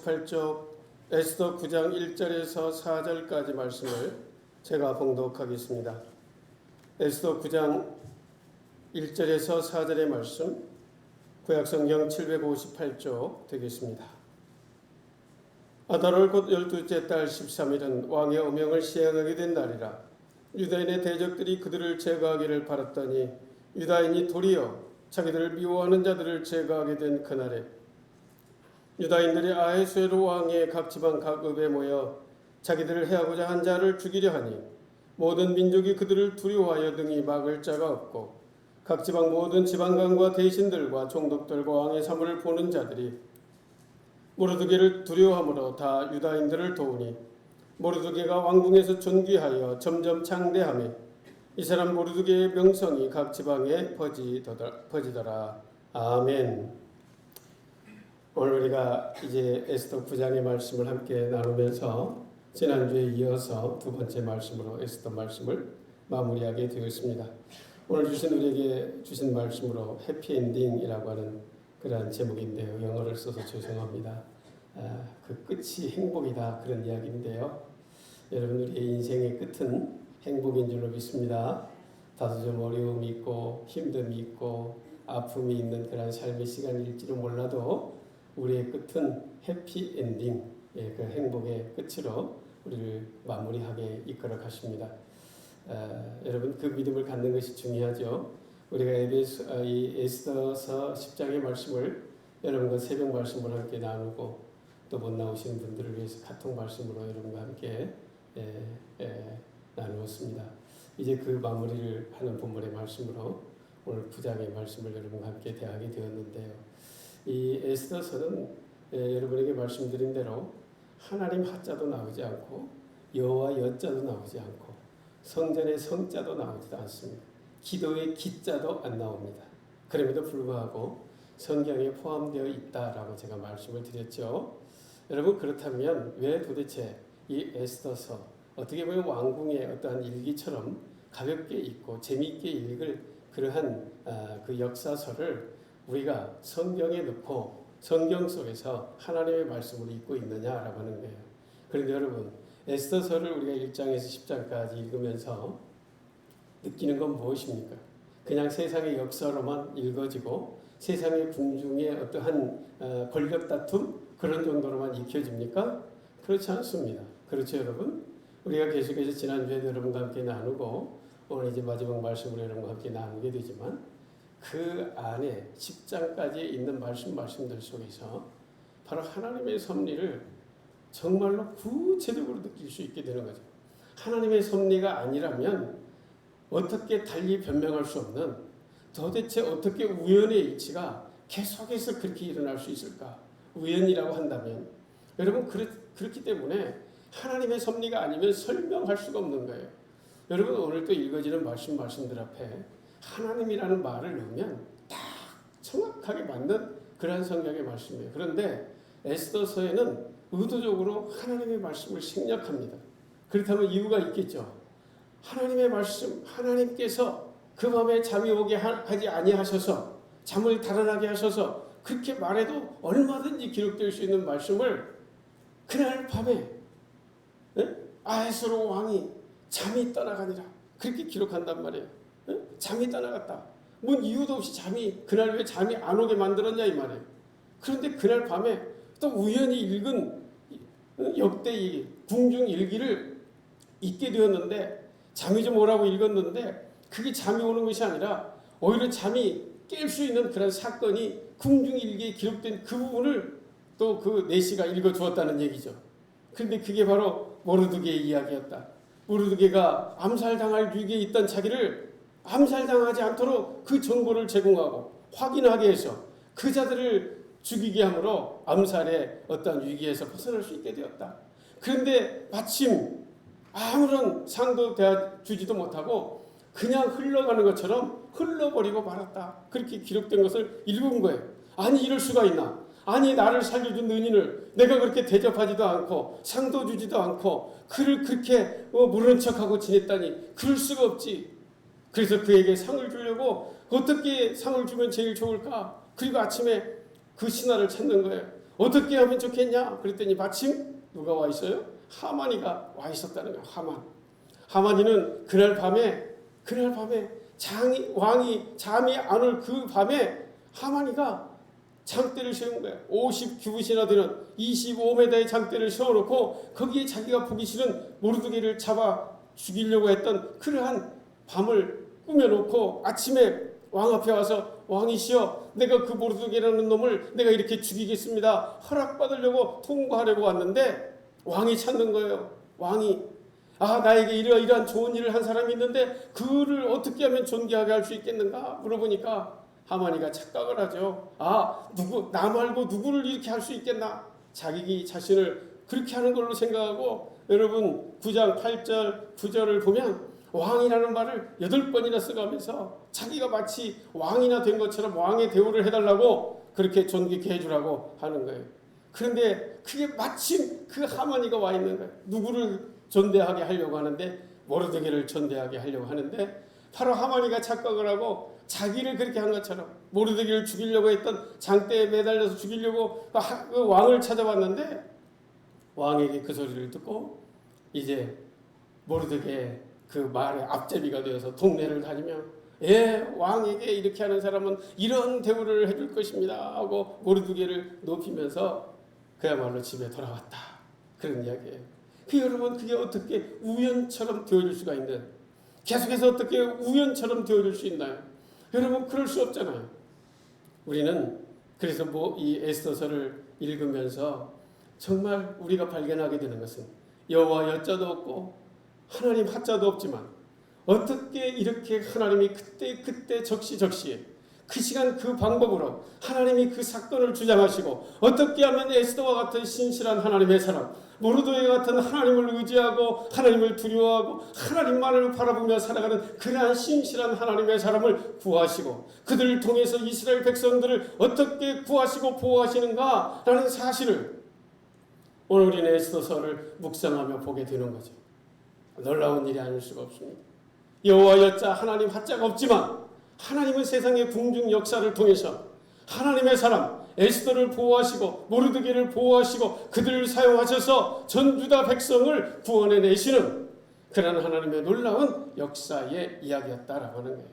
258쪽 에스더 9장 1절에서 4절까지 말씀을 제가 봉독하겠습니다. 에스더 9장 1절에서 4절의 말씀, 구약성경 758쪽 되겠습니다. 아달월 곧 12째 달 13일은 왕의 어명을 시행하게 된 날이라. 유다인의 대적들이 그들을 제거하기를 바랐더니 유다인이 도리어 자기들을 미워하는 자들을 제거하게 된 그날에 유다인들이 아하수에로 왕의 각 지방 각 읍에 모여 자기들을 해하고자 한 자를 죽이려 하니 모든 민족이 그들을 두려워하여 등이 막을 자가 없고 각 지방 모든 지방관과 대신들과 총독들과 왕의 사물을 보는 자들이 모르드게를 두려워하므로 다 유다인들을 도우니 모르드게가 왕궁에서 존귀하여 점점 창대하며 이 사람 모르드게의 명성이 각 지방에 퍼지더라. 아멘. 오늘 우리가 이제 에스더 9장의 말씀을 함께 나누면서 지난주에 이어서 두 번째 말씀으로 에스더 말씀을 마무리하게 되었습니다. 오늘 우리에게 주신 말씀으로 해피엔딩이라고 하는 그러한 제목인데요. 영어를 써서 죄송합니다. 그 끝이 행복이다, 그런 이야기인데요. 여러분, 우리의 인생의 끝은 행복인 줄로 믿습니다. 다소 좀 어려움이 있고 힘듦이 있고 아픔이 있는 그런 삶의 시간일지도 몰라도 우리의 끝은 해피엔딩, 그 행복의 끝으로 우리를 마무리하게 이끌어 가십니다. 여러분, 그 믿음을 갖는 것이 중요하죠. 우리가 이 에스더서 10장의 말씀을 여러분과 새벽 말씀으로 함께 나누고 또 못 나오신 분들을 위해서 카톡 말씀으로 여러분과 함께 나누었습니다. 이제 그 마무리를 하는 본문의 말씀으로 오늘 9장의 말씀을 여러분과 함께 대하게 되었는데요. 이 에스더서는 여러분에게 말씀드린 대로 하나님 하자도 나오지 않고 여호와 여자도 나오지 않고 성전의 성자도 나오지도 않습니다. 기도의 기자도 안 나옵니다. 그럼에도 불구하고 성경에 포함되어 있다라고 제가 말씀을 드렸죠. 여러분, 그렇다면 왜 도대체 이 에스더서, 어떻게 보면 왕궁의 어떠한 일기처럼 가볍게 읽고 재미있게 읽을 그러한 그 역사서를 우리가 성경에 넣고 성경 속에서 하나님의 말씀으로 읽고 있느냐라고 하는 거예요. 그런데 여러분, 에스더서를 우리가 1장에서 10장까지 읽으면서 느끼는 건 무엇입니까? 그냥 세상의 역사로만 읽어지고 세상의 궁중의 어떠한 권력 다툼 그런 정도로만 익혀집니까? 그렇지 않습니다. 그렇죠, 여러분? 우리가 계속해서 지난주에도 여러분과 함께 나누고 오늘 이제 마지막 말씀으로 여러분과 함께 나누게 되지만 그 안에 10장까지 있는 말씀들 속에서 바로 하나님의 섭리를 정말로 구체적으로 느낄 수 있게 되는 거죠. 하나님의 섭리가 아니라면 어떻게 달리 변명할 수 없는, 도대체 어떻게 우연의 일치가 계속해서 그렇게 일어날 수 있을까? 우연이라고 한다면 여러분, 그렇기 때문에 하나님의 섭리가 아니면 설명할 수가 없는 거예요. 여러분, 오늘 또 읽어지는 말씀들 앞에 하나님이라는 말을 넣으면 딱 정확하게 맞는 그러한 성경의 말씀이에요. 그런데 에스더서에는 의도적으로 하나님의 말씀을 생략합니다. 그렇다면 이유가 있겠죠. 하나님의 말씀, 하나님께서 그 밤에 잠이 오게 하지 아니하셔서 잠을 달아나게 하셔서 그렇게 말해도 얼마든지 기록될 수 있는 말씀을 그날 밤에 아하스로 왕이 잠이 떠나가니라 그렇게 기록한단 말이에요. 잠이 떠나갔다. 뭔 이유도 없이 그날 왜 잠이 안 오게 만들었냐 이 말이에요. 그런데 그날 밤에 또 우연히 읽은 역대 궁중 일기를 읽게 되었는데 잠이 좀 오라고 읽었는데 그게 잠이 오는 것이 아니라 오히려 잠이 깰 수 있는 그런 사건이 궁중 일기에 기록된 그 부분을 또 그 내시가 읽어주었다는 얘기죠. 그런데 그게 바로 모르드게의 이야기였다. 모르드게가 암살당할 위기에 있던 자기를 암살당하지 않도록 그 정보를 제공하고 확인하게 해서 그 자들을 죽이게 함으로 암살의 어떤 위기에서 벗어날 수 있게 되었다. 그런데 마침 아무런 상도 주지도 못하고 그냥 흘러가는 것처럼 흘러버리고 말았다. 그렇게 기록된 것을 읽은 거예요. 아니, 이럴 수가 있나? 아니, 나를 살려준 은인을 내가 그렇게 대접하지도 않고 상도 주지도 않고 그를 그렇게 모른 척하고 지냈다니 그럴 수가 없지. 그래서 그에게 상을 주려고 어떻게 상을 주면 제일 좋을까? 그리고 아침에 그 신하를 찾는 거예요. 어떻게 하면 좋겠냐? 그랬더니 마침 누가 와 있어요? 하만이가 와 있었다는 거예요. 하만이는 그날 밤에 왕이 잠이 안 올 그 밤에 하만이가 장대를 세운 거예요. 50규빗이나 되는 25m의 장대를 세워놓고 거기에 자기가 보기 싫은 모르드게를 잡아 죽이려고 했던 그러한 밤을 꾸며놓고 아침에 왕 앞에 와서 왕이시여, 내가 그 모르드게라는 놈을 내가 이렇게 죽이겠습니다. 허락받으려고 통과하려고 왔는데 왕이 찾는 거예요. 왕이 나에게 이러이러한 좋은 일을 한 사람이 있는데 그를 어떻게 하면 존귀하게 할 수 있겠는가 물어보니까 하만이가 착각을 하죠. 나 말고 누구를 이렇게 할 수 있겠나? 자기 자신을 그렇게 하는 걸로 생각하고, 여러분 9장 8절 9절을 보면 왕이라는 말을 8번이나 써가면서 자기가 마치 왕이나 된 것처럼 왕의 대우를 해달라고 그렇게 존귀케 해주라고 하는 거예요. 그런데 그게 마침 그 하만이가 와 있는 거예요. 누구를 존대하게 하려고 하는데, 모르드게를 존대하게 하려고 하는데, 바로 하만이가 착각을 하고 자기를 그렇게 한 것처럼 모르드게를 죽이려고 했던 장대에 매달려서 죽이려고 그 왕을 찾아왔는데, 왕에게 그 소리를 듣고 이제 모르드게 그 말의 앞제비가 되어서 동네를 다니며 왕에게 이렇게 하는 사람은 이런 대우를 해줄 것입니다 하고 모르드게를 높이면서 그야말로 집에 돌아왔다, 그런 이야기예요. 여러분, 그게 어떻게 우연처럼 되어질 수가 있는, 계속해서 어떻게 우연처럼 되어질 수 있나요? 여러분, 그럴 수 없잖아요. 우리는 그래서 이 에스더서를 읽으면서 정말 우리가 발견하게 되는 것은 여호와 여자도 없고 하나님 하자도 없지만 어떻게 이렇게 하나님이 그때 적시에 그 시간 그 방법으로 하나님이 그 사건을 주장하시고, 어떻게 하면 에스더와 같은 신실한 하나님의 사람, 모르드게 같은 하나님을 의지하고 하나님을 두려워하고 하나님만을 바라보며 살아가는 그러한 신실한 하나님의 사람을 구하시고 그들을 통해서 이스라엘 백성들을 어떻게 구하시고 보호하시는가라는 사실을 오늘 우리는 에스더서를 묵상하며 보게 되는 거죠. 놀라운 일이 아닐 수가 없습니다. 여호와 여자 하나님 하자가 없지만 하나님은 세상의 궁중 역사를 통해서 하나님의 사람 에스더를 보호하시고 모르드게를 보호하시고 그들을 사용하셔서 전 유다 백성을 구원해 내시는 그런 하나님의 놀라운 역사의 이야기였다라고 하는 거예요.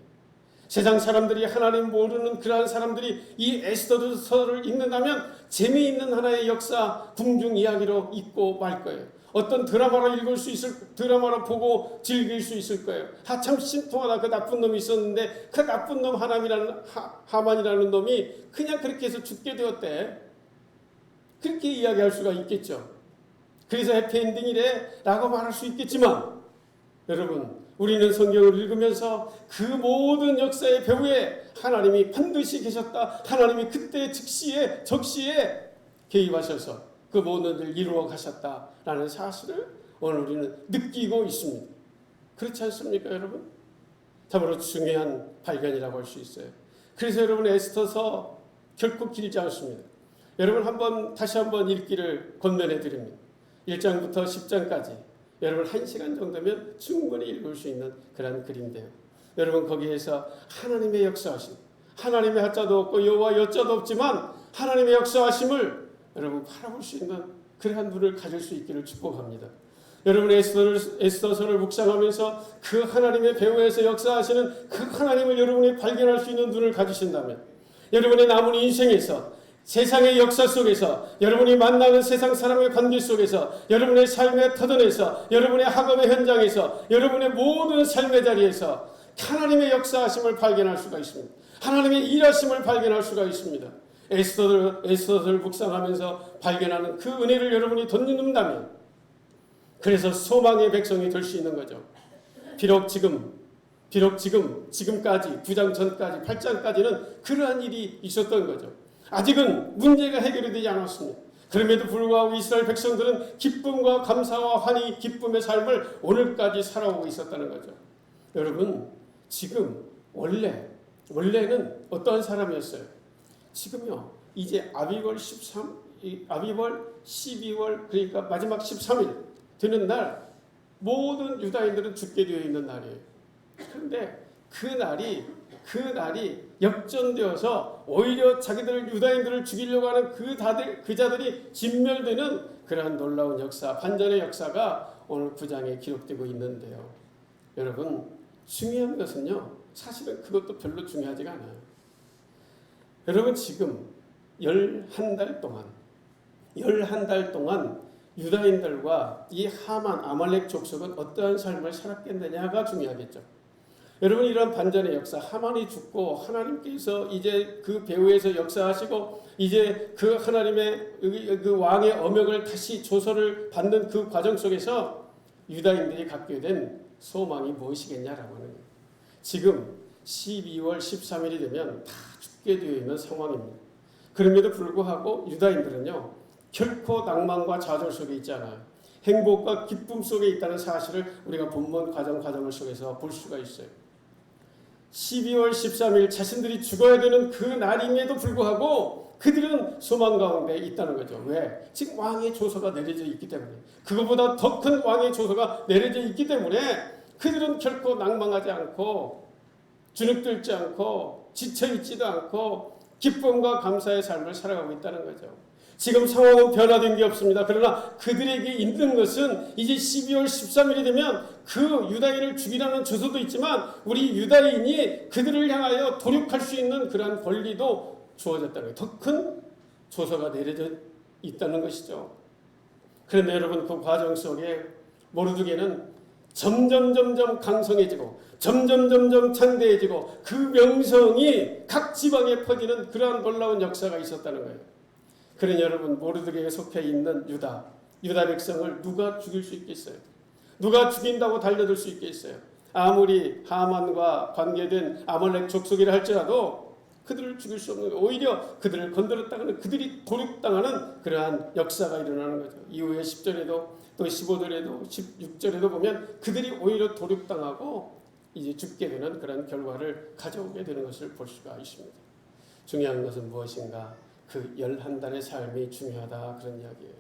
세상 사람들이 하나님 모르는 그러한 사람들이 이 에스더서를 읽는다면 재미있는 하나의 역사 궁중 이야기로 읽고 말 거예요. 어떤 드라마로 읽을 수 있을, 드라마로 보고 즐길 수 있을 거예요. 참 신통하다. 그 나쁜 놈이 있었는데 그 나쁜 놈 하만이라는 놈이 그냥 그렇게 해서 죽게 되었대. 그렇게 이야기할 수가 있겠죠. 그래서 해피엔딩이래 라고 말할 수 있겠지만, 여러분, 우리는 성경을 읽으면서 그 모든 역사의 배후에 하나님이 반드시 계셨다. 하나님이 그때 적시에 개입하셔서 그 모든 일을 이루어 가셨다라는 사실을 오늘 우리는 느끼고 있습니다. 그렇지 않습니까, 여러분? 참으로 중요한 발견이라고 할 수 있어요. 그래서 여러분, 에스더서 결코 길지 않습니다. 여러분 다시 한번 읽기를 권면해 드립니다. 1장부터 10장까지 여러분 1시간 정도면 충분히 읽을 수 있는 그런 글인데요. 여러분, 거기에서 하나님의 역사하심, 하나님의 하자도 없고 여호와 여자도 없지만 하나님의 역사하심을 여러분 바라볼 수 있는 그러한 눈을 가질 수 있기를 축복합니다. 여러분, 에스더서를 묵상하면서 그 하나님의 배후에서 역사하시는 그 하나님을 여러분이 발견할 수 있는 눈을 가지신다면, 여러분의 남은 인생에서, 세상의 역사 속에서, 여러분이 만나는 세상 사람의 관계 속에서, 여러분의 삶의 터전에서, 여러분의 학업의 현장에서, 여러분의 모든 삶의 자리에서 하나님의 역사하심을 발견할 수가 있습니다. 하나님의 일하심을 발견할 수가 있습니다. 에스더를 묵상하면서 발견하는 그 은혜를 여러분이 덧입는다면, 그래서 소망의 백성이 될 수 있는 거죠. 비록 지금까지 9장 전까지 8장까지는 그러한 일이 있었던 거죠. 아직은 문제가 해결이 되지 않았습니다. 그럼에도 불구하고 이스라엘 백성들은 기쁨과 감사와 환희, 기쁨의 삶을 오늘까지 살아오고 있었다는 거죠. 여러분, 지금 원래는 어떠한 사람이었어요? 지금요, 이제 아비벌 12월, 그러니까 마지막 13일 되는 날 모든 유다인들은 죽게 되어 있는 날이에요. 그런데 그 날이 역전되어서 오히려 자기들 유다인들을 죽이려고 하는 그 자들이 진멸되는 그러한 놀라운 역사, 반전의 역사가 오늘 9장에 기록되고 있는데요. 여러분, 중요한 것은요, 사실은 그것도 별로 중요하지가 않아요. 여러분, 지금 11달 동안 유다인들과 이 하만 아말렉 족속은 어떠한 삶을 살았겠느냐가 중요하겠죠. 여러분, 이런 반전의 역사, 하만이 죽고 하나님께서 이제 그 배후에서 역사하시고 이제 그 하나님의 그 왕의 엄역을 다시 조서를 받는 그 과정 속에서 유다인들이 갖게 된 소망이 무엇이겠냐라고 하는 거예요. 지금 12월 13일이 되면 다 죽게 되어 있는 상황입니다. 그럼에도 불구하고 유다인들은요, 결코 낭만과 좌절 속에 있지 않아요. 행복과 기쁨 속에 있다는 사실을 우리가 본문 과정을 속에서 볼 수가 있어요. 12월 13일 자신들이 죽어야 되는 그 날임에도 불구하고 그들은 소망 가운데 있다는 거죠. 왜? 지금 왕의 조서가 내려져 있기 때문에, 그것보다 더 큰 왕의 조서가 내려져 있기 때문에 그들은 결코 낭망하지 않고 주눅들지 않고 지쳐있지도 않고 기쁨과 감사의 삶을 살아가고 있다는 거죠. 지금 상황은 변화된 게 없습니다. 그러나 그들에게 있는 것은 이제 12월 13일이 되면 그 유다인을 죽이라는 조서도 있지만 우리 유다인이 그들을 향하여 돌육할 수 있는 그러한 권리도 주어졌다는 거예요. 더 큰 조서가 내려져 있다는 것이죠. 그런데 여러분, 그 과정 속에 모르드게는 점점 강성해지고 점점 창대해지고 그 명성이 각 지방에 퍼지는 그러한 놀라운 역사가 있었다는 거예요. 그러니 여러분, 모르드게에 속해 있는 유다 백성을 누가 죽일 수 있겠어요? 누가 죽인다고 달려들 수 있겠어요? 아무리 하만과 관계된 아말렉 족속이라 할지라도 그들을 죽일 수 없는 거예요. 오히려 그들을 건드렸다가는 그들이 도륙당하는 그러한 역사가 일어나는 거죠. 이후에 10절에도 또 15절에도 16절에도 보면 그들이 오히려 도륙당하고 이제 죽게 되는 그런 결과를 가져오게 되는 것을 볼 수가 있습니다. 중요한 것은 무엇인가? 그 11달의 삶이 중요하다, 그런 이야기예요.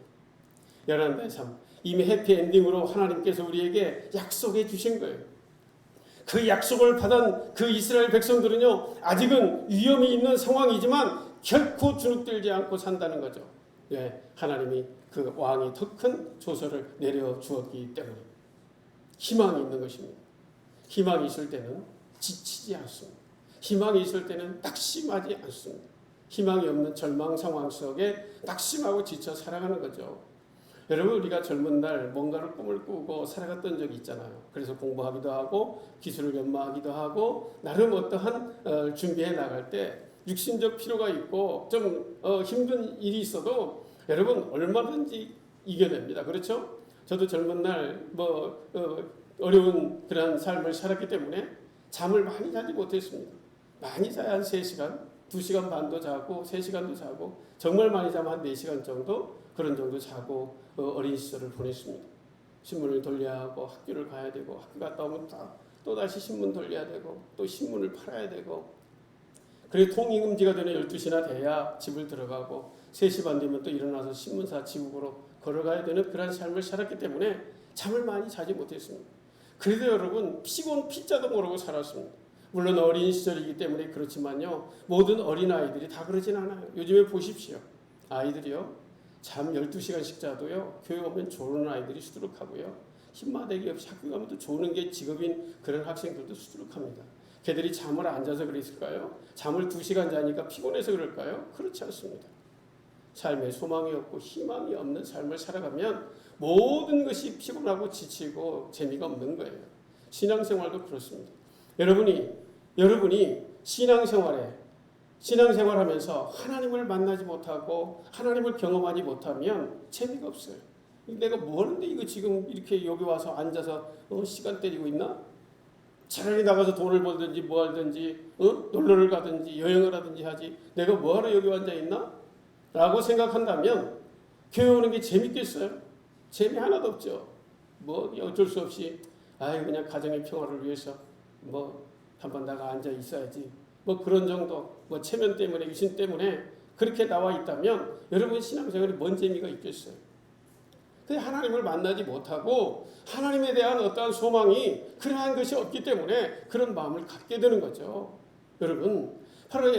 11달의 삶, 이미 해피엔딩으로 하나님께서 우리에게 약속해 주신 거예요. 그 약속을 받은 그 이스라엘 백성들은요, 아직은 위험이 있는 상황이지만 결코 주눅들지 않고 산다는 거죠. 예, 하나님이 그 왕이 더 큰 조서를 내려주었기 때문에 희망이 있는 것입니다. 희망이 있을 때는 지치지 않습니다. 희망이 있을 때는 낙심하지 않습니다. 희망이 없는 절망 상황 속에 낙심하고 지쳐 살아가는 거죠. 여러분, 우리가 젊은 날 뭔가를 꿈을 꾸고 살아갔던 적이 있잖아요. 그래서 공부하기도 하고 기술을 연마하기도 하고 나름 어떠한 준비해 나갈 때 육신적 필요가 있고 좀 힘든 일이 있어도 여러분 얼마든지 이겨냅니다. 그렇죠? 저도 젊은 날 어려운 그런 삶을 살았기 때문에 잠을 많이 자지 못했습니다. 많이 자야 한 3시간, 2시간 반도 자고 3시간도 자고 정말 많이 자면 한 4시간 정도 그런 정도 자고 어린 시절을 보냈습니다. 신문을 돌려야 하고 학교를 가야 되고 학교 갔다 오면 또 다시 신문 돌려야 되고 또 신문을 팔아야 되고 그리고 통임금지가 되는 12시나 돼야 집을 들어가고 3시 반 되면 또 일어나서 신문사 지국으로 걸어가야 되는 그런 삶을 살았기 때문에 잠을 많이 자지 못했습니다. 그래도 여러분 피자도 모르고 살았습니다. 물론 어린 시절이기 때문에 그렇지만요, 모든 어린아이들이 다 그러진 않아요. 요즘에 보십시오. 아이들이요, 잠 12시간씩 자도요, 교회 오면 조는 아이들이 수두룩하고요, 힘마대기 없이 학교 가면 또 조는 게 직업인 그런 학생들도 수두룩합니다. 걔들이 잠을 안 자서 그랬을까요? 잠을 2시간 자니까 피곤해서 그럴까요? 그렇지 않습니다. 삶에 소망이 없고 희망이 없는 삶을 살아가면 모든 것이 피곤하고 지치고 재미가 없는 거예요. 신앙생활도 그렇습니다. 여러분이 신앙생활하면서 하나님을 만나지 못하고 하나님을 경험하지 못하면 재미가 없어요. 내가 뭐 하는데 이거 지금 이렇게 여기 와서 앉아서 시간 때리고 있나? 차라리 나가서 돈을 벌든지 뭐 하든지 놀러를 가든지 여행을 하든지 하지 내가 뭐하러 여기 앉아 있나? 라고 생각한다면 교회 오는 게 재밌겠어요? 재미 하나도 없죠. 뭐 어쩔 수 없이 그냥 가정의 평화를 위해서 한번 나가 앉아 있어야지 그런 정도 체면 때문에 유신 때문에 그렇게 나와 있다면 여러분 신앙생활에 뭔 재미가 있겠어요? 근데 하나님을 만나지 못하고 하나님에 대한 어떠한 소망이 그러한 것이 없기 때문에 그런 마음을 갖게 되는 거죠. 여러분, 바로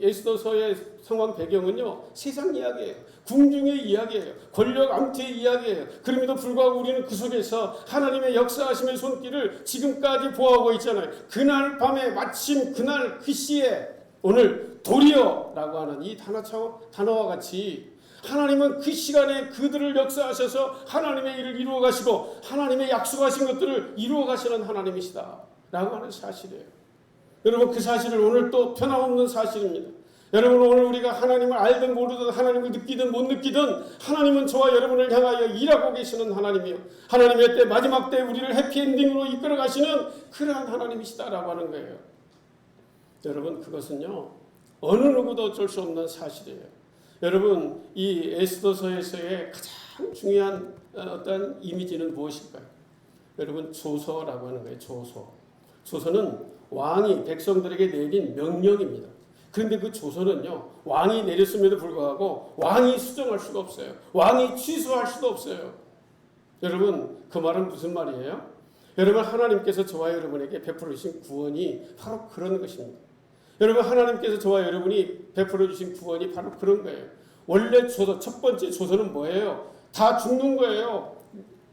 에스더서의 상황 배경은요, 세상 이야기예요. 궁중의 이야기예요. 권력 암투의 이야기예요. 그럼에도 불구하고 우리는 그 속에서 하나님의 역사하심의 손길을 지금까지 보아오고 있잖아요. 그날 밤에 마침 그날 그 시에 오늘 도리어라고 하는 이 단어와 같이 하나님은 그 시간에 그들을 역사하셔서 하나님의 일을 이루어 가시고 하나님의 약속하신 것들을 이루어 가시는 하나님이시다 라고 하는 사실이에요. 여러분, 그 사실을 오늘 또 변함없는 사실입니다. 여러분, 오늘 우리가 하나님을 알든 모르든 하나님을 느끼든 못 느끼든 하나님은 저와 여러분을 향하여 일하고 계시는 하나님이요, 하나님의 때 마지막 때 우리를 해피엔딩으로 이끌어 가시는 그러한 하나님이시다라고 하는 거예요. 여러분, 그것은요 어느 누구도 어쩔 수 없는 사실이에요. 여러분, 이 에스더서에서의 가장 중요한 어떤 이미지는 무엇일까요? 여러분, 조서라고 하는 거예요. 조서는 왕이 백성들에게 내린 명령입니다. 그런데 그 조서는요, 왕이 내렸음에도 불구하고 왕이 수정할 수가 없어요. 왕이 취소할 수도 없어요. 여러분, 그 말은 무슨 말이에요? 여러분, 하나님께서 저와 여러분에게 베풀어 주신 구원이 바로 그런 것입니다. 여러분, 하나님께서 저와 여러분이 베풀어 주신 구원이 바로 그런 거예요. 원래 조서, 첫 번째 조서는 뭐예요? 다 죽는 거예요.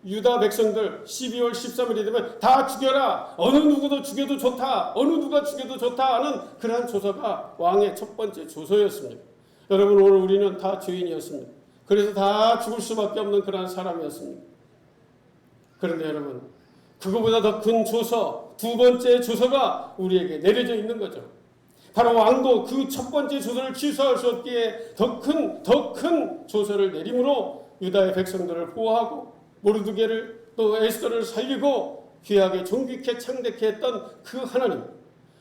유다 백성들 12월 13일이 되면 다 죽여라. 어느 누구도 죽여도 좋다. 어느 누가 죽여도 좋다 하는 그러한 조서가 왕의 첫 번째 조서였습니다. 여러분, 오늘 우리는 다 죄인이었습니다. 그래서 다 죽을 수밖에 없는 그러한 사람이었습니다. 그런데 여러분, 그거보다 더 큰 조서, 두 번째 조서가 우리에게 내려져 있는 거죠. 바로 왕도 그 첫 번째 조서를 취소할 수 없기에 더 큰 조서를 내림으로 유다의 백성들을 보호하고 모르드게를 또 에스더를 살리고 귀하게 존귀케 창대케 했던 그 하나님,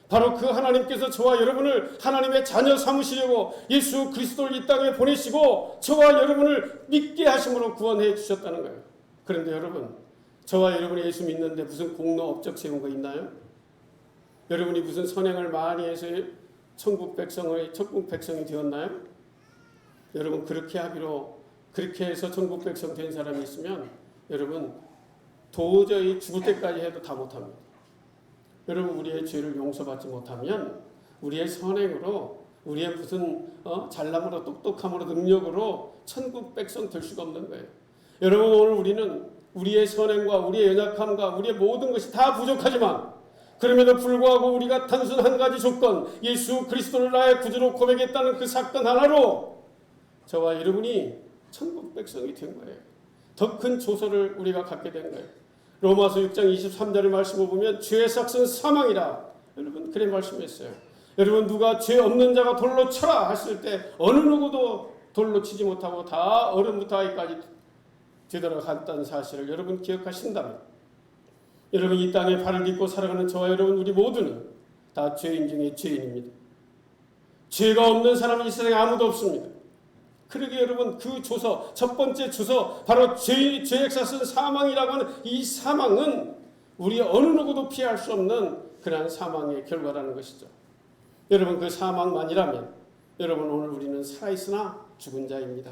바로 그 하나님께서 저와 여러분을 하나님의 자녀 삼으시려고 예수 그리스도를 이 땅에 보내시고 저와 여러분을 믿게 하심으로 구원해 주셨다는 거예요. 그런데 여러분, 저와 여러분이 예수 믿는데 무슨 공로 업적 세운 거 있나요? 여러분이 무슨 선행을 많이 해서 천국 백성이 되었나요? 여러분, 그렇게 해서 천국 백성 된 사람이 있으면 여러분, 도저히 죽을 때까지 해도 다 못합니다. 여러분, 우리의 죄를 용서받지 못하면 우리의 선행으로, 우리의 무슨 잘남으로, 똑똑함으로, 능력으로 천국 백성 될 수가 없는 거예요. 여러분, 오늘 우리는 우리의 선행과 우리의 연약함과 우리의 모든 것이 다 부족하지만 그럼에도 불구하고 우리가 단순 한 가지 조건, 예수 그리스도를 나의 구주로 고백했다는 그 사건 하나로 저와 여러분이 천국 백성이 된 거예요. 더 큰 조서를 우리가 갖게 된 거예요. 로마서 6장 23절의 말씀을 보면 죄의 삭은 사망이라. 여러분, 그래 말씀했어요. 여러분, 누가 죄 없는 자가 돌로 쳐라 했을 때 어느 누구도 돌로 치지 못하고 다 어른부터 아이까지 되돌아갔다는 사실을 여러분 기억하신다면, 여러분, 이 땅에 발을 딛고 살아가는 저와 여러분, 우리 모두는 다 죄인 중에 죄인입니다. 죄가 없는 사람은 이 세상에 아무도 없습니다. 그러게 여러분, 그 조서, 첫 번째 조서, 바로 죄의 삭은 사망이라고 하는 이 사망은 우리 어느 누구도 피할 수 없는 그러한 사망의 결과라는 것이죠. 여러분, 그 사망만이라면 여러분, 오늘 우리는 살아있으나 죽은 자입니다.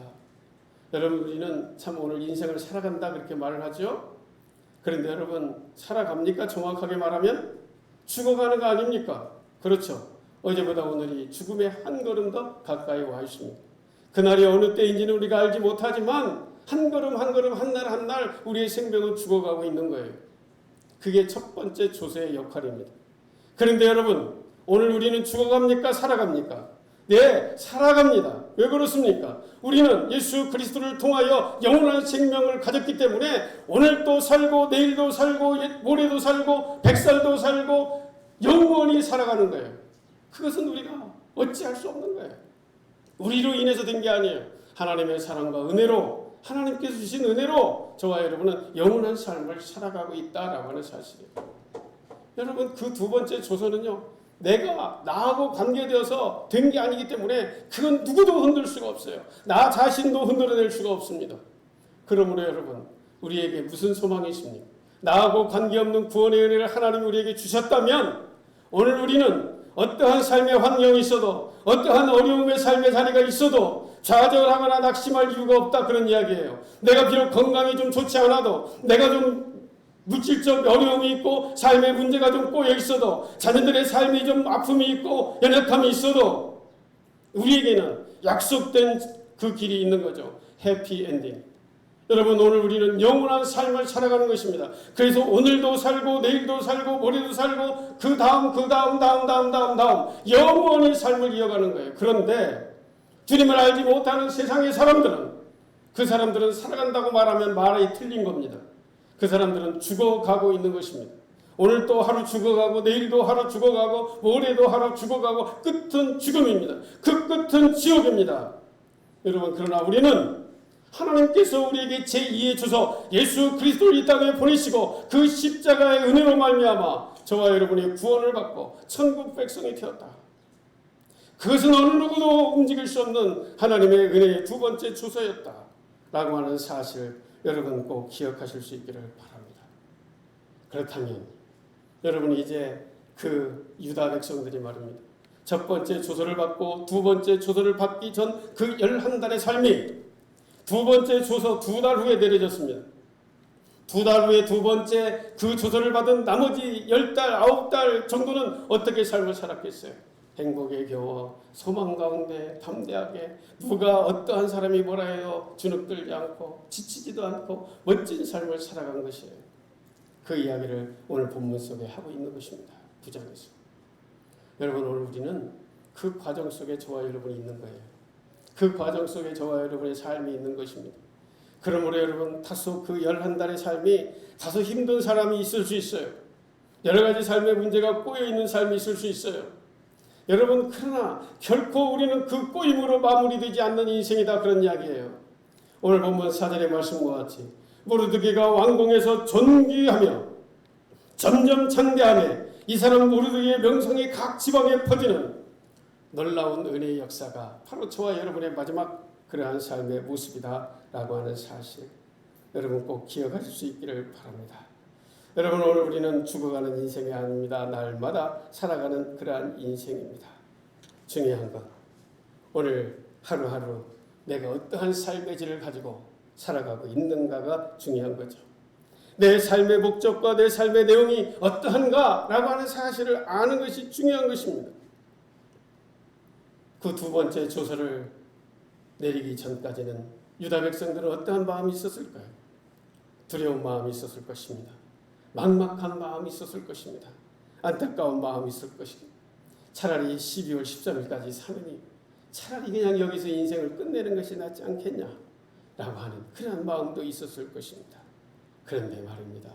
여러분, 우리는 참 오늘 인생을 살아간다 그렇게 말을 하죠. 그런데 여러분, 살아갑니까? 정확하게 말하면 죽어가는 거 아닙니까? 그렇죠. 어제보다 오늘이 죽음의 한 걸음 더 가까이 와 있습니다. 그날이 어느 때인지는 우리가 알지 못하지만 한 걸음 한 걸음, 한 날 한 날 우리의 생명은 죽어가고 있는 거예요. 그게 첫 번째 조서의 역할입니다. 그런데 여러분, 오늘 우리는 죽어갑니까? 살아갑니까? 네, 살아갑니다. 왜 그렇습니까? 우리는 예수 그리스도를 통하여 영원한 생명을 가졌기 때문에 오늘도 살고 내일도 살고 모레도 살고 100살도 살고 영원히 살아가는 거예요. 그것은 우리가 어찌할 수 없는 거예요. 우리로 인해서 된 게 아니에요. 하나님의 사랑과 은혜로, 하나님께서 주신 은혜로 저와 여러분은 영원한 삶을 살아가고 있다라고 하는 사실이에요. 여러분, 그 두 번째 조서는요, 내가 나하고 관계되어서 된 게 아니기 때문에 그건 누구도 흔들 수가 없어요. 나 자신도 흔들어낼 수가 없습니다. 그러므로 여러분, 우리에게 무슨 소망이 있습니까? 나하고 관계없는 구원의 은혜를 하나님이 우리에게 주셨다면 오늘 우리는 어떠한 삶의 환경이 있어도, 어떠한 어려움의 삶의 자리가 있어도 좌절하거나 낙심할 이유가 없다, 그런 이야기예요. 내가 비록 건강이 좀 좋지 않아도, 내가 좀 물질적 어려움이 있고 삶의 문제가 좀 꼬여 있어도 자녀들의 삶이 좀 아픔이 있고 연약함이 있어도 우리에게는 약속된 그 길이 있는 거죠. 해피 엔딩. 여러분 오늘 우리는 영원한 삶을 살아가는 것입니다. 그래서 오늘도 살고 내일도 살고 모레도 살고 그 다음 영원히 삶을 이어가는 거예요. 그런데 주님을 알지 못하는 세상의 사람들은 그 사람들은 살아간다고 말하면 말이 틀린 겁니다. 그 사람들은 죽어가고 있는 것입니다. 오늘 또 하루 죽어가고 내일도 하루 죽어가고 모레도 하루 죽어가고 끝은 죽음입니다. 그 끝은 지옥입니다. 여러분 그러나 우리는 하나님께서 우리에게 제2의 주소 예수 그리스도를 이 땅에 보내시고 그 십자가의 은혜로 말미암아 저와 여러분이 구원을 받고 천국 백성이 되었다. 그것은 어느 누구도 움직일 수 없는 하나님의 은혜의 두 번째 주소였다 라고 하는 사실 여러분 꼭 기억하실 수 있기를 바랍니다. 그렇다면 여러분이 이제 그 유다 백성들이 말입니다. 첫 번째 주소를 받고 두 번째 주소를 받기 전 그 11달의 삶이 두 번째 주소 2달 후에 내려졌습니다. 2달 후에 두 번째 그 주소를 받은 나머지 10달, 9달 정도는 어떻게 삶을 살았겠어요? 행복에 겨워 소망 가운데 담대하게 누가 어떠한 사람이 뭐라 해도 주눅들지 않고 지치지도 않고 멋진 삶을 살아간 것이에요. 그 이야기를 오늘 본문 속에 하고 있는 것입니다. 9장에서. 여러분 오늘 우리는 그 과정 속에 저와 여러분이 있는 거예요. 그 과정 속에 저와 여러분의 삶이 있는 것입니다. 그러므로 여러분 다소 그 11달의 삶이 다소 힘든 사람이 있을 수 있어요. 여러 가지 삶의 문제가 꼬여있는 삶이 있을 수 있어요. 여러분 그러나 결코 우리는 그 꼬임으로 마무리되지 않는 인생이다 그런 이야기예요. 오늘 본문 4절의 말씀과 같이 모르드게가 왕궁에서 존귀하며 점점 창대하며 이 사람 모르드게의 명성이 각 지방에 퍼지는 놀라운 은혜의 역사가 바로 저와 여러분의 마지막 그러한 삶의 모습이다 라고 하는 사실 여러분 꼭 기억하실 수 있기를 바랍니다. 여러분 오늘 우리는 죽어가는 인생이 아닙니다. 날마다 살아가는 그러한 인생입니다. 중요한 건 오늘 하루하루 내가 어떠한 삶의 질을 가지고 살아가고 있는가가 중요한 거죠. 내 삶의 목적과 내 삶의 내용이 어떠한가라고 하는 사실을 아는 것이 중요한 것입니다. 그 두 번째 조서를 내리기 전까지는 유다 백성들은 어떠한 마음이 있었을까요? 두려운 마음이 있었을 것입니다. 막막한 마음이 있었을 것입니다. 안타까운 마음이 있을 것입니다. 차라리 12월 13일까지 사느니 차라리 그냥 여기서 인생을 끝내는 것이 낫지 않겠냐 라고 하는 그런 마음도 있었을 것입니다. 그런데 말입니다.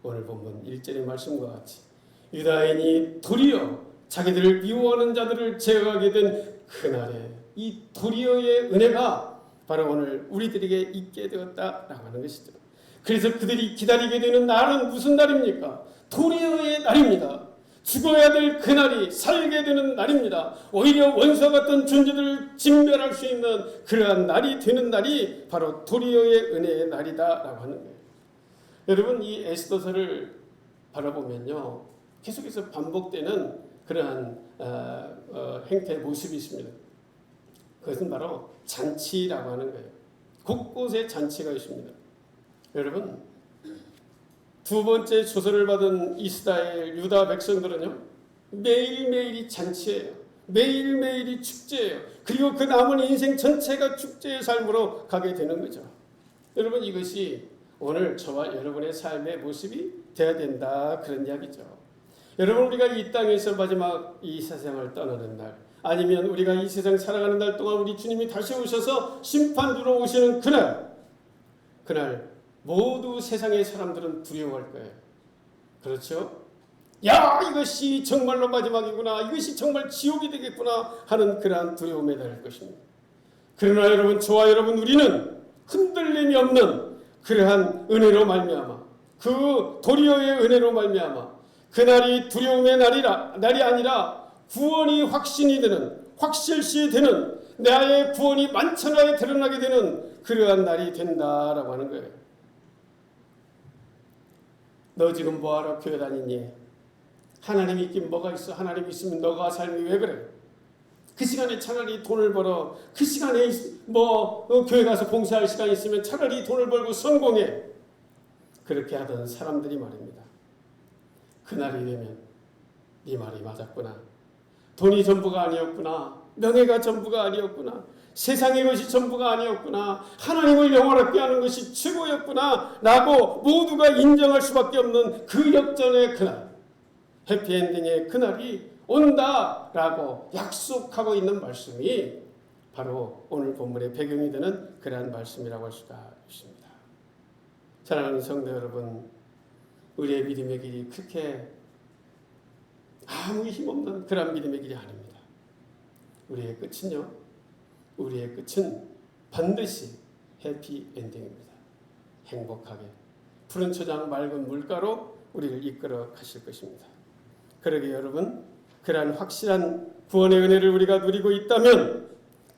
오늘 본문 1절의 말씀과 같이 유다인이 도리어 자기들을 미워하는 자들을 제거하게 된 그날에 이 도리어의 은혜가 바로 오늘 우리들에게 있게 되었다라고 하는 것이죠. 그래서 그들이 기다리게 되는 날은 무슨 날입니까? 도리어의 날입니다. 죽어야 될 그날이 살게 되는 날입니다. 오히려 원수와 같은 존재들을 진멸할 수 있는 그러한 날이 되는 날이 바로 도리어의 은혜의 날이다라고 하는 거예요. 여러분 이 에스더서를 바라보면요 계속해서 반복되는 그러한 행태의 모습이 있습니다. 그것은 바로 잔치라고 하는 거예요. 곳곳에 잔치가 있습니다. 여러분 두 번째 조서를 받은 이스라엘 유다 백성들은요 매일매일이 잔치예요. 매일매일이 축제예요. 그리고 그 남은 인생 전체가 축제의 삶으로 가게 되는 거죠. 여러분 이것이 오늘 저와 여러분의 삶의 모습이 되어야 된다 그런 이야기죠. 여러분 우리가 이 땅에서 마지막 이 세상을 떠나는 날 아니면 우리가 이 세상 살아가는 날 동안 우리 주님이 다시 오셔서 심판주로 오시는 그날 모두 세상의 사람들은 두려워할 거예요. 그렇죠? 야 이것이 정말로 마지막이구나 이것이 정말 지옥이 되겠구나 하는 그러한 두려움에 달할 것입니다. 그러나 여러분 저와 여러분 우리는 흔들림이 없는 그러한 은혜로 말미암아 그 도리어의 은혜로 말미암아 그날이 두려움의 날이 아니라 구원이 확신이 되는 확실시 되는 나의 구원이 만천하에 드러나게 되는 그러한 날이 된다라고 하는 거예요. 너 지금 뭐하러 교회 다니니? 하나님이 있긴 뭐가 있어? 하나님 있으면 너가 삶이 왜 그래? 그 시간에 차라리 돈을 벌어. 그 시간에 교회 가서 봉사할 시간 있으면 차라리 돈을 벌고 성공해. 그렇게 하던 사람들이 말입니다. 그날이 되면 네 말이 맞았구나. 돈이 전부가 아니었구나. 명예가 전부가 아니었구나. 세상의 것이 전부가 아니었구나. 하나님을 영원하게 하는 것이 최고였구나 라고 모두가 인정할 수밖에 없는 그 역전의 그날, 해피엔딩의 그날이 온다라고 약속하고 있는 말씀이 바로 오늘 본문의 배경이 되는 그러한 말씀이라고 할 수가 있습니다. 사랑하는 성도 여러분, 우리의 믿음의 길이 그렇게 아무 힘없는 그런 믿음의 길이 아닙니다. 우리의 끝은요, 우리의 끝은 반드시 해피엔딩입니다. 행복하게 푸른 초장 맑은 물가로 우리를 이끌어 가실 것입니다. 그러게 여러분, 그러한 확실한 구원의 은혜를 우리가 누리고 있다면,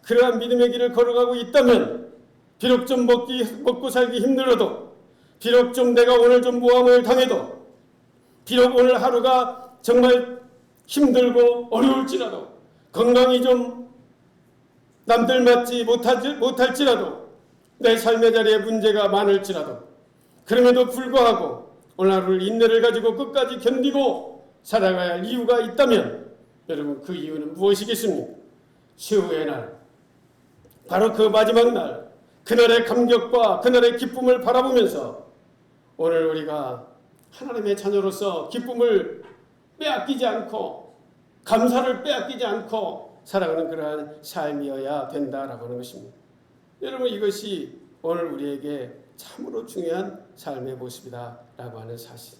그러한 믿음의 길을 걸어가고 있다면, 비록 좀 먹고 살기 힘들어도, 비록 좀 내가 오늘 좀 모함을 당해도, 비록 오늘 하루가 정말 힘들고 어려울지라도, 건강이 좀 남들 맞지 못할지라도, 내 삶의 자리에 문제가 많을지라도, 그럼에도 불구하고 오늘 하루를 인내를 가지고 끝까지 견디고 살아가야 할 이유가 있다면, 여러분 그 이유는 무엇이겠습니까? 최후의 날, 바로 그 마지막 날, 그날의 감격과 그날의 기쁨을 바라보면서 오늘 우리가 하나님의 자녀로서 기쁨을 빼앗기지 않고 감사를 빼앗기지 않고 살아가는 그러한 삶이어야 된다라고 하는 것입니다. 여러분, 이것이 오늘 우리에게 참으로 중요한 삶의 모습이다라고 하는 사실.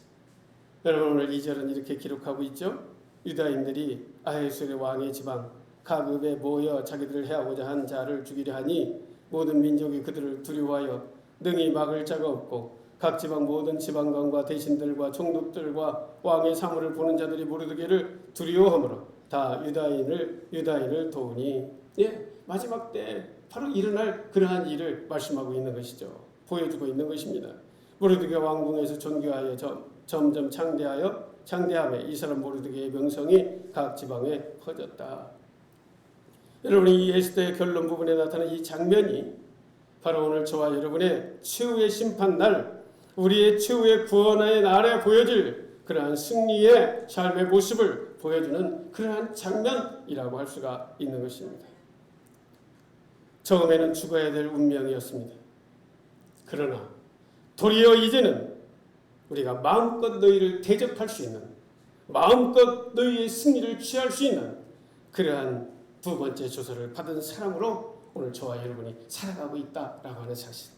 여러분, 오늘 2절은 이렇게 기록하고 있죠. 유다인들이 아하수엘의 왕의 지방 가급에 모여 자기들을 해하고자 한 자를 죽이려 하니 모든 민족이 그들을 두려워하여 능히 막을 자가 없고 각 지방 모든 지방관과 대신들과 총독들과 왕의 사물을 보는 자들이 모르드게를 두려워하므로 다 유다인을 도우니, 마지막 때 바로 일어날 그러한 일을 말씀하고 있는 것이죠. 보여주고 있는 것입니다. 모르드게 왕궁에서 존귀하여 점점 창대함에 이 사람 모르드게의 명성이 각 지방에 퍼졌다. 여러분, 이 에스더의 결론 부분에 나타난 이 장면이 바로 오늘 저와 여러분의 최후의 심판날, 우리의 최후의 구원의 날에 보여질 그러한 승리의 삶의 모습을 보여주는 그러한 장면이라고 할 수가 있는 것입니다. 처음에는 죽어야 될 운명이었습니다. 그러나 도리어 이제는 우리가 마음껏 너희를 대적할 수 있는, 마음껏 너희의 승리를 취할 수 있는 그러한 두 번째 조서를 받은 사람으로 오늘 저와 여러분이 살아가고 있다라고 하는 사실.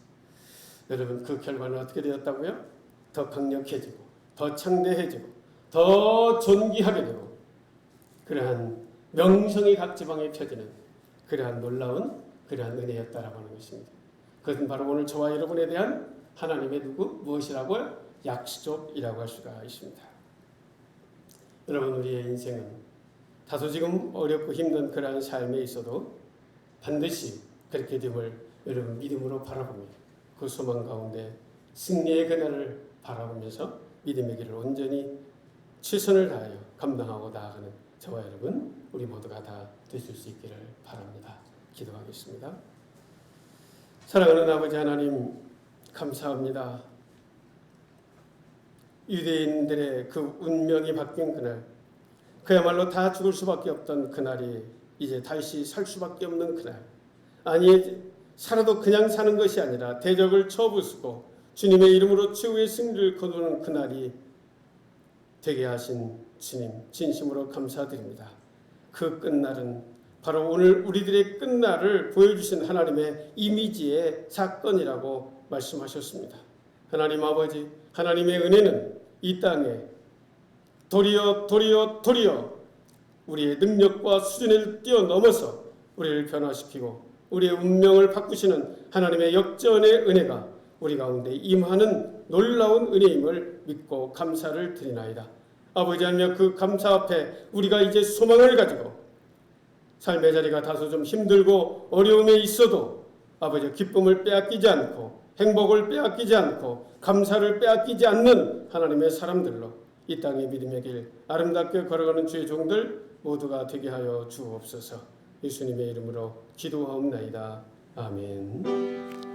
여러분, 그 결과는 어떻게 되었다고요? 더 강력해지고 더 창대해지고 더 존귀하게 되고 그러한 명성이 각 지방에 펴지는 그러한 놀라운 그러한 은혜였다라고 하는 것입니다. 그것은 바로 오늘 저와 여러분에 대한 하나님의 무엇이라고요? 약속이라고 할 수가 있습니다. 여러분, 우리의 인생은 다소 지금 어렵고 힘든 그러한 삶에 있어도 반드시 그렇게 됨을 여러분 믿음으로 바라보며 그 소망 가운데 승리의 그날을 바라보면서 믿음의 길을 온전히 최선을 다하여 감당하고 나아가는 저와 여러분 우리 모두가 다 되실 수 있기를 바랍니다. 기도하겠습니다. 사랑하는 아버지 하나님, 감사합니다. 유대인들의 그 운명이 바뀐 그날, 그야말로 다 죽을 수밖에 없던 그날이 이제 다시 살 수밖에 없는 그날, 아니 살아도 그냥 사는 것이 아니라 대적을 쳐부수고 주님의 이름으로 최후의 승리를 거두는 그날이 되게 하신 주님, 진심으로 감사드립니다. 그 끝날은 바로 오늘 우리들의 끝날을 보여주신 하나님의 이미지의 사건이라고 말씀하셨습니다. 하나님 아버지, 하나님의 은혜는 이 땅에 도리어 우리의 능력과 수준을 뛰어넘어서 우리를 변화시키고 우리의 운명을 바꾸시는 하나님의 역전의 은혜가 우리 가운데 임하는 놀라운 은혜임을 믿고 감사를 드리나이다. 아버지 하나님, 그 감사 앞에 우리가 이제 소망을 가지고 삶의 자리가 다소 좀 힘들고 어려움에 있어도 아버지 기쁨을 빼앗기지 않고 행복을 빼앗기지 않고 감사를 빼앗기지 않는 하나님의 사람들로 이 땅의 믿음의 길 아름답게 걸어가는 주의 종들 모두가 되게 하여 주옵소서. 예수님의 이름으로 기도하옵나이다. 아멘.